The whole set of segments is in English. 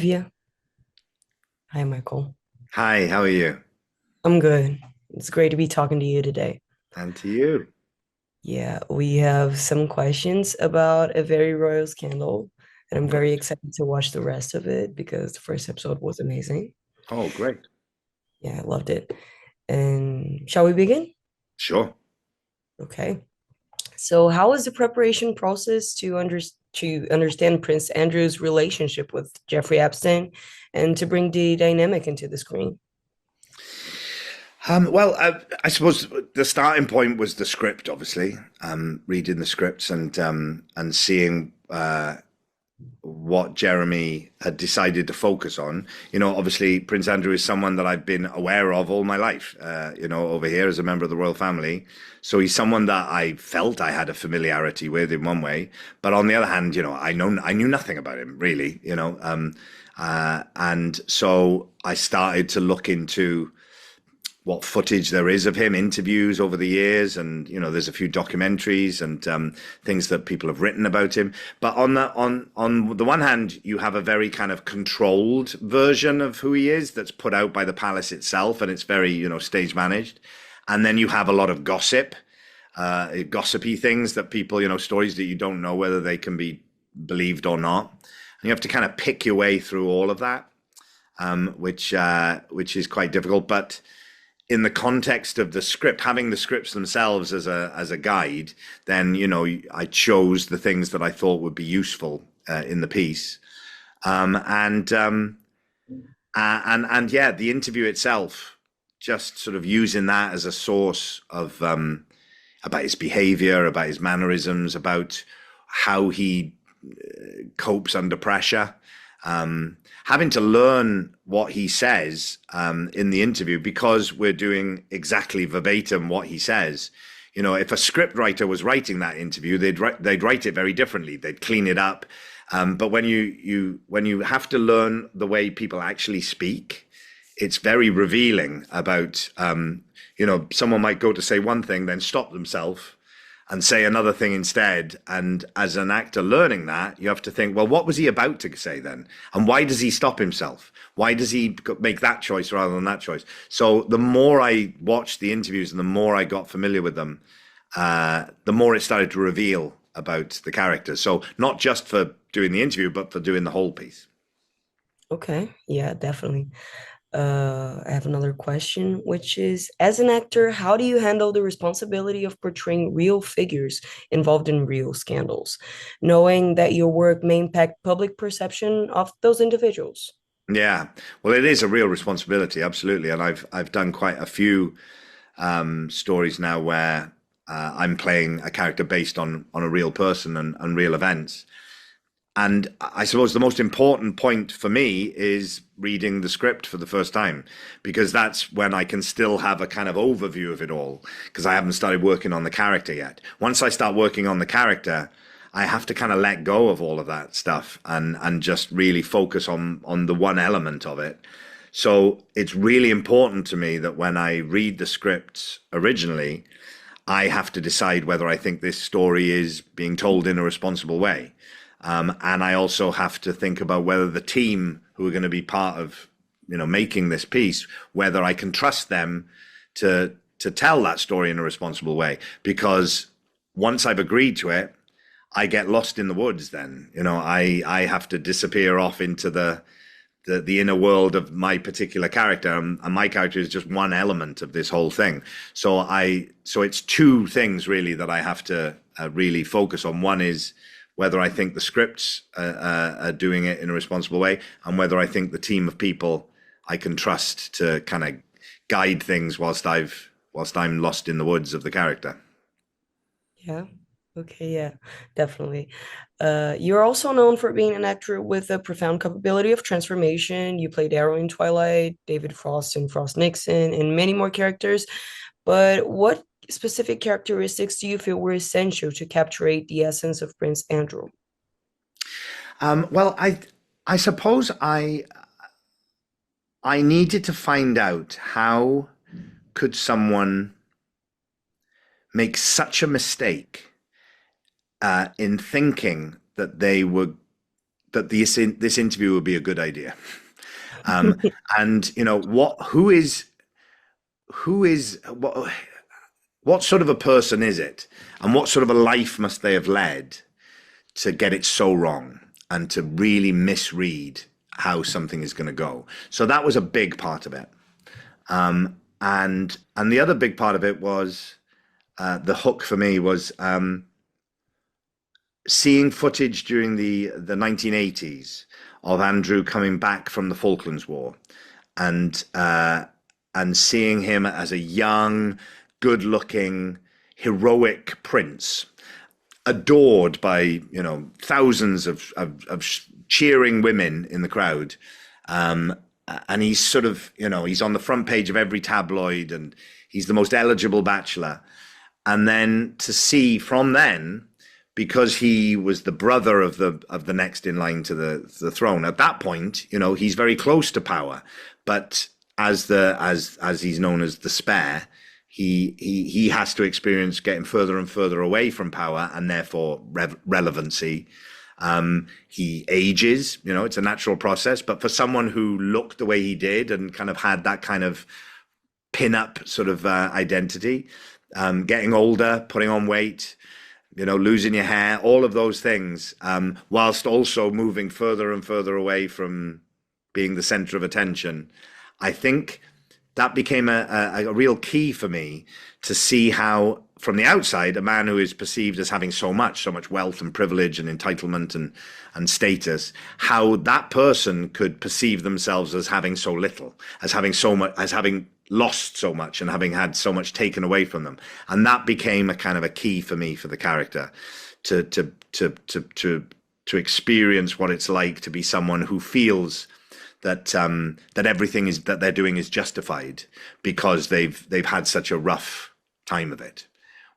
Olivia. Hi, Michael. Hi, how are you? I'm good. It's great to be talking to you today. And to you. Yeah, we have some questions about a very royal scandal, and I'm very Great. excited to watch the rest of it because the first episode was amazing. Oh, great. Yeah, I loved it. And shall we begin? Sure. Okay. So, how was the preparation process to understand Prince Andrew's relationship with Jeffrey Epstein and to bring the dynamic into the screen? I suppose the starting point was the script, obviously. Reading the scripts and seeing what Jeremy had decided to focus on. Obviously, Prince Andrew is someone that I've been aware of all my life. Over here as a member of the royal family, so he's someone that I felt I had a familiarity with in one way. But on the other hand, I knew nothing about him really. And so I started to look into what footage there is of him, interviews over the years, and there's a few documentaries and things that people have written about him. But on the one hand, you have a very kind of controlled version of who he is that's put out by the palace itself, and it's very stage managed. And then you have a lot of gossipy things that people, stories that you don't know whether they can be believed or not. And you have to kind of pick your way through all of that, which is quite difficult, but in the context of the script, having the scripts themselves as a guide, then I chose the things that I thought would be useful in the piece, and yeah, the interview itself, just sort of using that as a source of about his behavior, about his mannerisms, about how he copes under pressure, having to learn what he says in the interview because we're doing exactly verbatim what he says. If a script writer was writing that interview, they'd write it very differently. They'd clean it up. But when you have to learn the way people actually speak, it's very revealing about someone might go to say one thing, then stop themselves and say another thing instead. And as an actor learning that, you have to think, well, what was he about to say then? And why does he stop himself? Why does he make that choice rather than that choice? So the more I watched the interviews and the more I got familiar with them, the more it started to reveal about the characters. So not just for doing the interview, but for doing the whole piece. Okay, yeah, definitely. I have another question, which is, as an actor, how do you handle the responsibility of portraying real figures involved in real scandals, knowing that your work may impact public perception of those individuals? Yeah, well, it is a real responsibility, absolutely, and I've done quite a few stories now where I'm playing a character based on a real person and real events. And I suppose the most important point for me is reading the script for the first time, because that's when I can still have a kind of overview of it all, because I haven't started working on the character yet. Once I start working on the character, I have to kind of let go of all of that stuff and just really focus on the one element of it. So it's really important to me that when I read the scripts originally, I have to decide whether I think this story is being told in a responsible way. And I also have to think about whether the team who are going to be part of, making this piece, whether I can trust them to tell that story in a responsible way. Because once I've agreed to it, I get lost in the woods. Then, I have to disappear off into the inner world of my particular character, and my character is just one element of this whole thing. So it's two things really that I have to really focus on. One is whether I think the scripts are doing it in a responsible way, and whether I think the team of people I can trust to kind of guide things whilst I'm lost in the woods of the character. Yeah. Okay, yeah, definitely. You're also known for being an actor with a profound capability of transformation. You played Arrow in Twilight, David Frost in Frost Nixon, and many more characters. But what specific characteristics do you feel were essential to capture the essence of Prince Andrew? Well, I suppose I needed to find out how could someone make such a mistake in thinking that they were that this interview would be a good idea. Um, and you know what sort of a person is it, and what sort of a life must they have led to get it so wrong and to really misread how something is going to go. So that was a big part of it. And the other big part of it was the hook for me was seeing footage during the 1980s of Andrew coming back from the Falklands War, and seeing him as a young, good-looking, heroic prince, adored by, you know, thousands of cheering women in the crowd. And he's sort of, you know, he's on the front page of every tabloid, and he's the most eligible bachelor. And then to see from then, because he was the brother of the next in line to the throne, at that point, you know, he's very close to power. But as he's known as the spare, he has to experience getting further and further away from power, and therefore relevancy. He ages, you know, it's a natural process. But for someone who looked the way he did and kind of had that kind of pin-up sort of identity, getting older, putting on weight, you know, losing your hair, all of those things, whilst also moving further and further away from being the center of attention, I think that became a real key for me to see how, from the outside, a man who is perceived as having so much wealth and privilege and entitlement and status, how that person could perceive themselves as having so little, as having so much, as having lost so much, and having had so much taken away from them. And that became a kind of a key for me, for the character, to experience what it's like to be someone who feels that that everything that they're doing is justified because they've had such a rough time of it,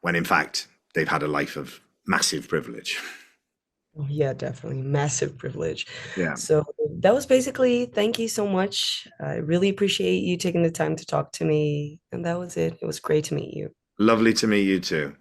when in fact they've had a life of massive privilege. Oh, yeah, definitely. Massive privilege. Yeah. So that was basically, thank you so much. I really appreciate you taking the time to talk to me. And that was it. It was great to meet you. Lovely to meet you too.